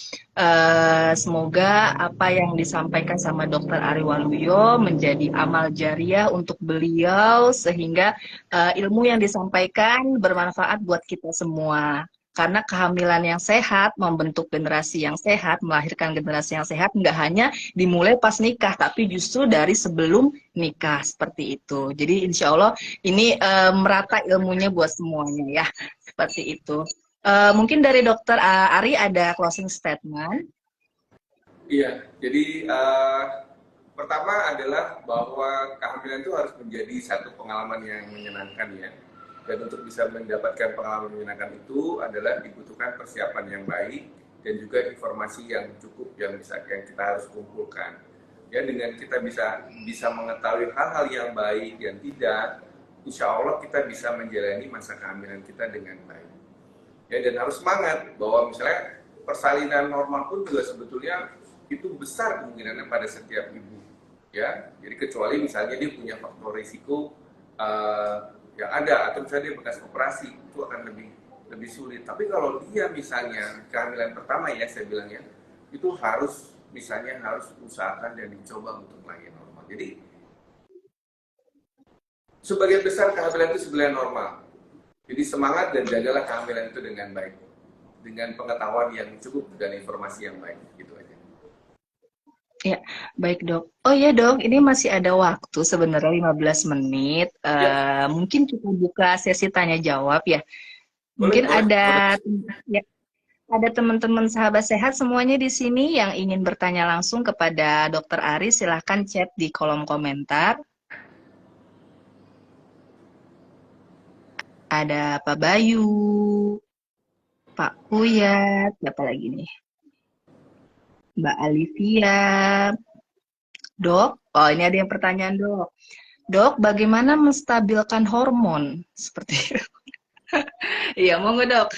Semoga apa yang disampaikan sama Dr. Ari Waluyo menjadi amal jariah untuk beliau, sehingga ilmu yang disampaikan bermanfaat buat kita semua. Karena kehamilan yang sehat, membentuk generasi yang sehat, melahirkan generasi yang sehat, nggak hanya dimulai pas nikah, tapi justru dari sebelum nikah, seperti itu. Jadi insya Allah ini merata ilmunya buat semuanya ya, seperti itu. Mungkin dari Dokter Ari ada closing statement. Iya, jadi pertama adalah bahwa kehamilan itu harus menjadi satu pengalaman yang menyenangkan ya. Dan untuk bisa mendapatkan pengalaman menyenangkan itu adalah dibutuhkan persiapan yang baik dan juga informasi yang cukup yang kita harus kumpulkan. Ya, dengan kita bisa mengetahui hal-hal yang baik dan tidak, insya Allah kita bisa menjalani masa kehamilan kita dengan baik. Ya, dan harus semangat bahwa misalnya persalinan normal pun juga sebetulnya itu besar kemungkinannya pada setiap ibu, ya. Jadi kecuali misalnya dia punya faktor risiko yang ada atau misalnya dia bekas operasi, itu akan lebih sulit. Tapi kalau dia misalnya kehamilan pertama ya saya bilangnya itu harus usahakan dan dicoba untuk melahirkan normal. Jadi sebagian besar kehamilan itu sebenarnya normal. Jadi semangat dan jagalah kehamilan itu dengan baik, dengan pengetahuan yang cukup dan informasi yang baik, gitu aja. Ya, baik dok. Oh ya dok, ini masih ada waktu sebenarnya 15 menit. Ya. Mungkin kita buka sesi tanya jawab ya. Mungkin Boleh. ya, ada teman-teman sahabat sehat semuanya di sini yang ingin bertanya langsung kepada Dokter Ari, silahkan chat di kolom komentar. Ada Pak Bayu, Pak Kuyat, siapa lagi nih? Mbak Alivia, Dok. Oh ini ada yang pertanyaan dok. Dok, bagaimana menstabilkan hormon? Seperti itu. Iya, monggo dok.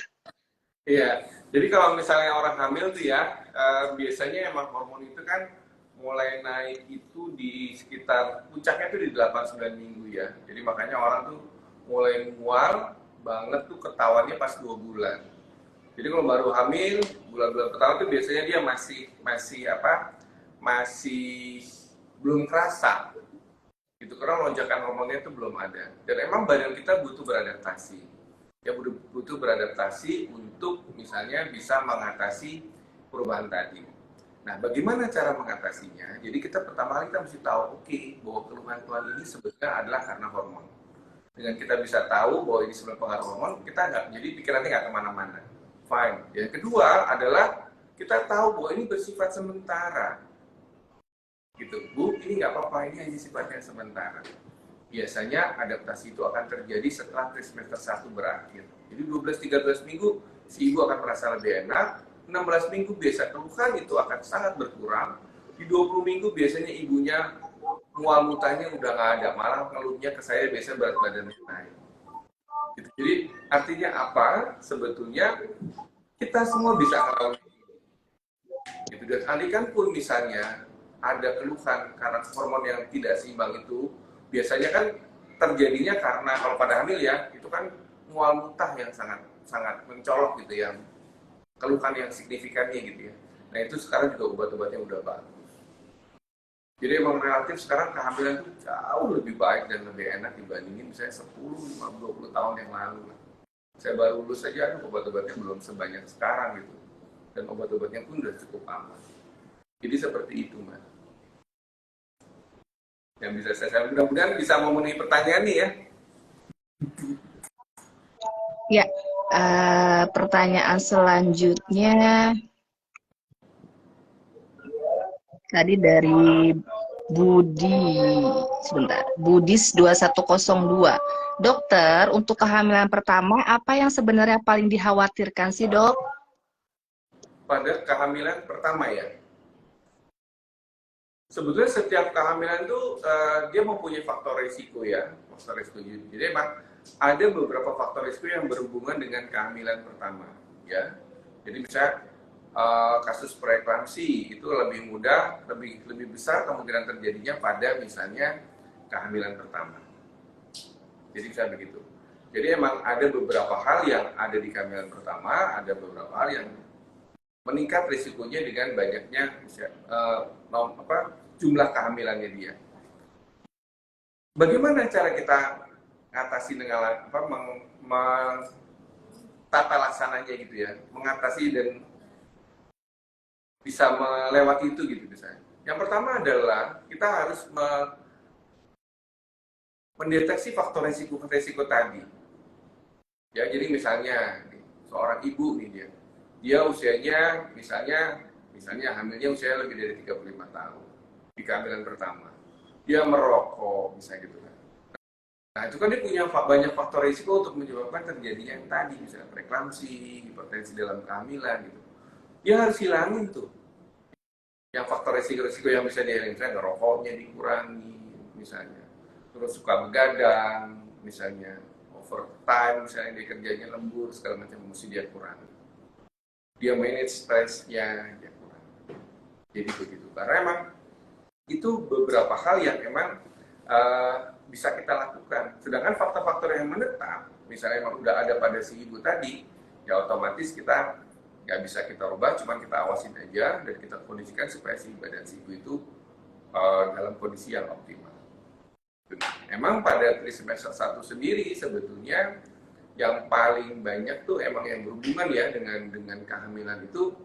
Iya, jadi kalau misalnya orang hamil tuh ya, biasanya emang hormon itu kan mulai naik itu di sekitar, puncaknya tuh di 8-9 minggu ya. Jadi makanya orang tuh mulai mual banget tuh ketahuannya pas 2 bulan. Jadi kalau baru hamil, bulan-bulan pertama tuh biasanya dia masih belum kerasa. Gitu, karena lonjakan hormonnya itu belum ada. Dan emang badan kita butuh beradaptasi. Ya butuh beradaptasi untuk misalnya bisa mengatasi perubahan tadi. Nah, bagaimana cara mengatasinya? Jadi kita pertama kali kita mesti tahu, bahwa keluhan-keluhan ini sebenarnya adalah karena hormon. Dengan kita bisa tahu bahwa ini sebenarnya pengaruh hormon, kita jadi pikirannya nggak kemana-mana. Fine. Yang kedua adalah kita tahu bahwa ini bersifat sementara. Gitu, Bu, ini nggak apa-apa, ini hanya sifatnya sementara. Biasanya adaptasi itu akan terjadi setelah trimester 1 berakhir. Jadi 12-13 minggu si ibu akan merasa lebih enak, 16 minggu biasa keluhan itu akan sangat berkurang, di 20 minggu biasanya ibunya mual muntahnya udah nggak ada, malah ngeluhnya ke saya biasanya berat badan naik. Gitu. Jadi artinya apa? Sebetulnya kita semua bisa ngalamin. Gitu. Dan andaikan pun misalnya ada keluhan karena hormon yang tidak seimbang itu, biasanya kan terjadinya karena kalau pada hamil ya, itu kan mual muntah yang sangat mencolok gitu, yang keluhan yang signifikannya gitu ya. Nah itu sekarang juga obat-obatnya udah bagus. Jadi emang relatif sekarang kehamilan itu jauh lebih baik dan lebih enak dibandingin misalnya 10, 20 tahun yang lalu. Saya baru lulus saja, obat-obatnya belum sebanyak sekarang gitu. Dan obat-obatnya pun udah cukup aman. Jadi seperti itu, Mbak. Yang bisa saya mudah-mudahan bisa memenuhi pertanyaan nih ya. Ya, pertanyaan selanjutnya tadi dari Budis 2102. Dokter, untuk kehamilan pertama apa yang sebenarnya paling dikhawatirkan sih, Dok? Pada kehamilan pertama ya. Sebetulnya setiap kehamilan itu dia mempunyai faktor risiko ya, faktor risiko. Jadi emang ada beberapa faktor risiko yang berhubungan dengan kehamilan pertama, ya. Jadi misalnya kasus preeklamsi itu lebih mudah, lebih besar kemungkinan terjadinya pada misalnya kehamilan pertama. Jadi bisa begitu. Jadi emang ada beberapa hal yang ada di kehamilan pertama, ada beberapa hal yang meningkat risikonya dengan banyaknya jumlah kehamilannya dia. Bagaimana cara kita atasi dengan tata laksananya gitu ya, mengatasi dan bisa melewati itu gitu misalnya. Yang pertama adalah kita harus mendeteksi faktor resiko tadi. Ya, jadi misalnya seorang ibu nih dia usianya misalnya hamilnya usia lebih dari 35 tahun di kehamilan pertama. Dia merokok misalnya gitu kan. Nah, itu kan dia punya banyak faktor risiko untuk menyebabkan terjadinya yang tadi, misalnya preeklamsi, hipertensi dalam kehamilan gitu. Dia harus hilangin tuh. Yang faktor risiko yang bisa dihilangin, misalnya rokoknya dikurangi, misalnya. Terus suka begadang, misalnya overtime, misalnya dia kerjanya lembur, segala macam mesti dia kurangi. Dia manage stresnya, dia kurangi. Jadi begitu. Karena emang itu beberapa hal yang emang bisa kita lakukan. Sedangkan faktor-faktor yang menetap, misalnya emang udah ada pada si ibu tadi, ya otomatis kita nggak bisa kita rubah, cuma kita awasin aja dan kita kondisikan supaya si badan si ibu itu dalam kondisi yang optimal. Emang pada trimester 1 sendiri sebetulnya yang paling banyak tuh emang yang berhubungan ya dengan kehamilan itu,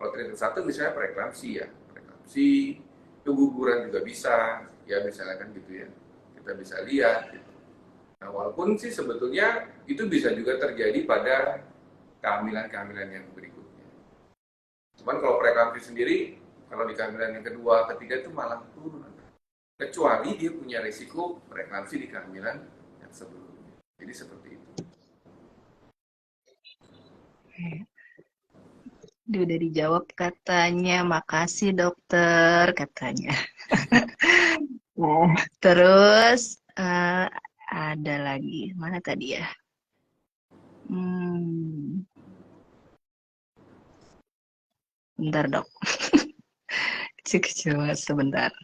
kalau trimester 1 misalnya preeklamsi, keguguran juga bisa, ya misalnya kan gitu ya, kita bisa lihat gitu. Nah, walaupun sih sebetulnya itu bisa juga terjadi pada kehamilan-kehamilan yang berikutnya. Cuman kalau preeklamsi sendiri, kalau di kehamilan yang kedua, ketiga itu malah turun. Kecuali dia punya risiko preeklamsi di kehamilan yang sebelumnya. Jadi seperti itu. Dia udah dijawab katanya, makasih dokter katanya. Nah, terus ada lagi, mana tadi ya? Bentar dok, kecil-kecil sebentar.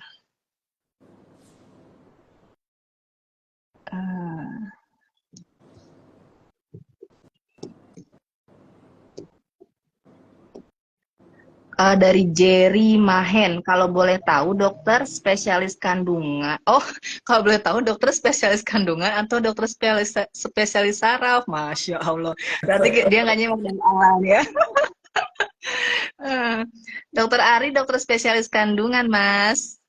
Dari Jerry Mahen, kalau boleh tahu dokter spesialis kandungan. Oh, kalau boleh tahu dokter spesialis kandungan atau dokter spesialis saraf, masya Allah. Berarti dia nggak nyimak dari awal ya. Dokter Ari, dokter spesialis kandungan, Mas.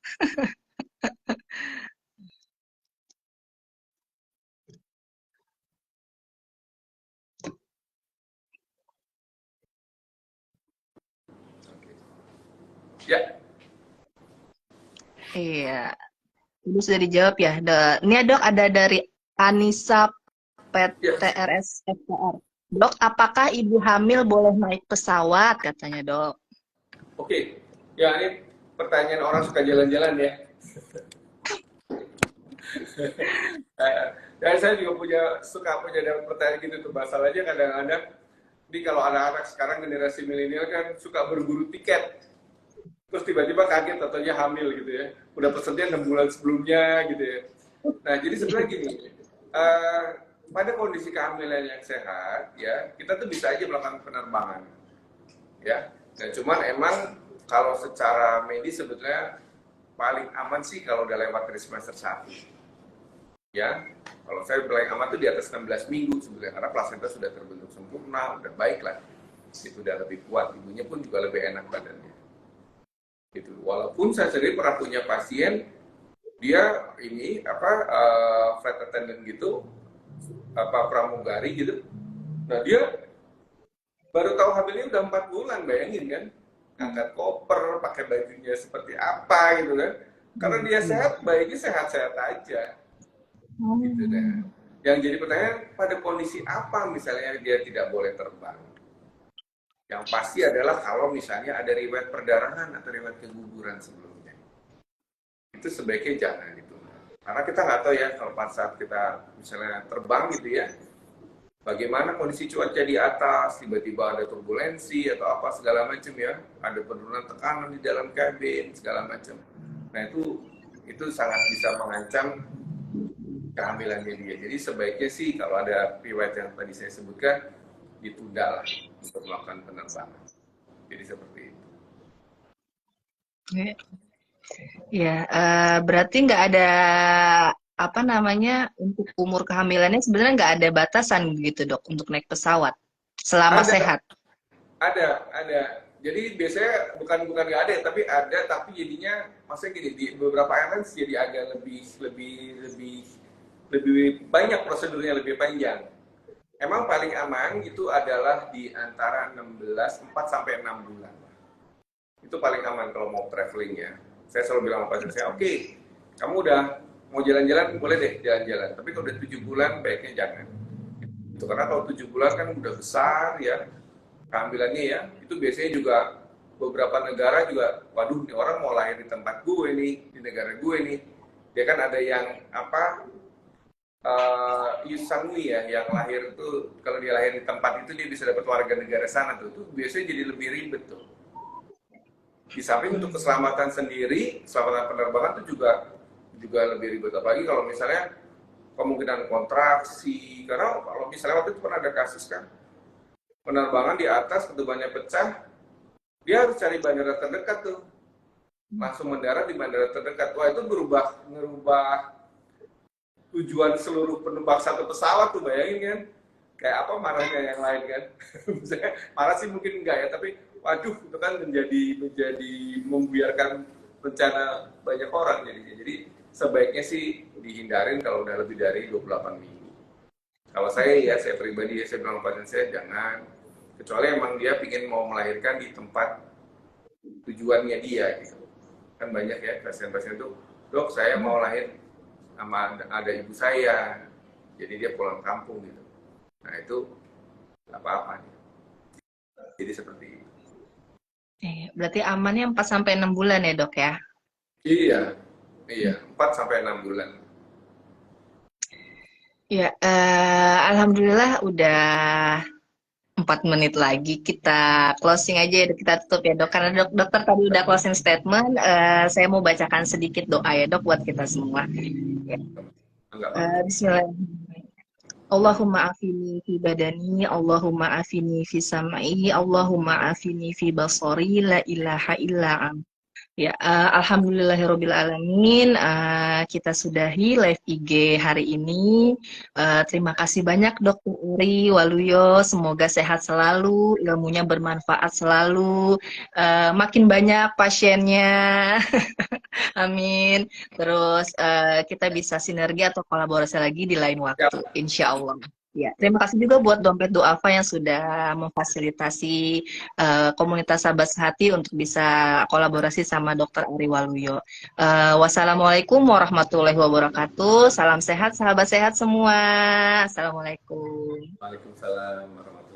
Ya. Iya. Ini sudah dijawab ya. Ini ya, dok, ada dari Anissa PTRS FPR. Dok, apakah ibu hamil boleh naik pesawat? Katanya dok. Oke. Ya, ini pertanyaan orang suka jalan-jalan ya. Dan saya juga suka punya dapat pertanyaan gitu tuh. Masalahnya kadang-kadang ini kalau anak-anak sekarang generasi milenial kan suka berburu tiket. Terus tiba-tiba kaget ataunya hamil gitu ya. Udah pesennya 6 bulan sebelumnya gitu ya. Nah, jadi sebenarnya gini, pada kondisi kehamilan yang sehat ya, kita tuh bisa aja melakukan penerbangan. Ya. Dan cuman emang kalau secara medis sebetulnya paling aman sih kalau udah lewat trimester 1. Ya, kalau saya paling aman tuh di atas 16 minggu sebetulnya, karena plasenta sudah terbentuk sempurna, udah baik lah. Itu udah lebih kuat, ibunya pun juga lebih enak badannya. Gitu. Walaupun saya sendiri pernah punya pasien, dia ini flight attendant gitu, pramugari gitu. Nah dia baru tahu hamilnya udah 4 bulan, bayangin kan? Angkat koper, pakai bajunya seperti apa gitu kan? Karena dia sehat, bayinya sehat-sehat aja. Gitu deh. Yang jadi pertanyaan, pada kondisi apa misalnya dia tidak boleh terbang? Yang pasti adalah kalau misalnya ada riwayat perdarahan atau riwayat keguguran sebelumnya. Itu sebaiknya jangan itu. Karena kita nggak tahu ya kalau pada saat kita misalnya terbang gitu ya, bagaimana kondisi cuaca di atas, tiba-tiba ada turbulensi atau apa segala macam ya, ada penurunan tekanan di dalam kabin segala macam. Nah itu sangat bisa mengancam kehamilannya dia. Jadi sebaiknya sih kalau ada riwayat yang tadi saya sebutkan, ditunda lah untuk melakukan penerbangan. Jadi seperti itu. Ya, berarti nggak ada untuk umur kehamilannya sebenarnya nggak ada batasan gitu dok untuk naik pesawat. selama Ada, sehat? ada. Jadi biasanya bukan nggak ada, tapi ada, tapi jadinya maksudnya gini, di beberapa airlines jadi agak lebih banyak prosedurnya, lebih panjang. Emang paling aman itu adalah di antara 4 sampai 6 bulan. Itu paling aman kalau mau traveling ya. Saya selalu bilang sama pasien saya, oke, kamu udah mau jalan-jalan, boleh deh jalan-jalan. Tapi kalau udah 7 bulan, baiknya jangan. Itu karena kalau 7 bulan kan udah besar ya, kehamilannya ya. Itu biasanya juga beberapa negara juga, waduh nih orang mau lahir di tempat gue nih, di negara gue nih. Dia kan ada yang apa, Yusanwi ya, yang lahir tuh, kalau dia lahir di tempat itu dia bisa dapat warga negara sana tuh. Itu biasanya jadi lebih ribet tuh. Di samping untuk keselamatan sendiri, keselamatan penerbangan itu juga lebih ribet. Apalagi kalau misalnya kemungkinan kontraksi, karena kalau misalnya waktu itu pernah ada kasus kan, penerbangan di atas ketubannya pecah, dia harus cari bandara terdekat tuh, langsung mendarat di bandara terdekat. Wah, itu ngerubah tujuan seluruh penumpang satu pesawat tuh, bayangin kan, kayak apa marahnya yang lain kan. Misalnya, marah sih mungkin enggak ya, tapi waduh itu kan menjadi membiarkan rencana banyak orang jadinya. Jadi sebaiknya sih dihindarin kalau udah lebih dari 28 minggu. Kalau saya pribadi ya, saya bilang pasien saya jangan, kecuali emang dia pingin mau melahirkan di tempat tujuannya dia gitu. Kan banyak ya pasien-pasien tuh, dok saya mau lahir sama ada ibu saya, jadi dia pulang kampung gitu. Nah itu apa-apa. Jadi seperti itu. Berarti amannya 4 sampai 6 bulan ya, Dok ya? Iya, 4 sampai 6 bulan. Ya, alhamdulillah udah 4 menit lagi, kita closing aja ya, kita tutup ya, Dok. Karena dokter tadi udah closing statement, saya mau bacakan sedikit doa ya, Dok, buat kita semua. Ya. Bismillahirrahmanirrahim. Allahumma afini fi badani, Allahumma afini fi sam'i, Allahumma afini fi basari, la ilaha illa anta. Ya, alhamdulillahirabbil alamin. Kita sudahi live IG hari ini. Terima kasih banyak Dokter Uri Waluyo. Semoga sehat selalu, ilmunya bermanfaat selalu, makin banyak pasiennya. Amin. Terus kita bisa sinergi atau kolaborasi lagi di lain waktu, insya Allah. Ya, terima kasih juga buat Dompet Duafa yang sudah memfasilitasi komunitas Sahabat Sehati untuk bisa kolaborasi sama Dokter Ari Waluyo. Wassalamualaikum warahmatullahi wabarakatuh. Salam sehat, sahabat sehat semua. Assalamualaikum. Waalaikumsalam warahmatullahi wabarakatuh.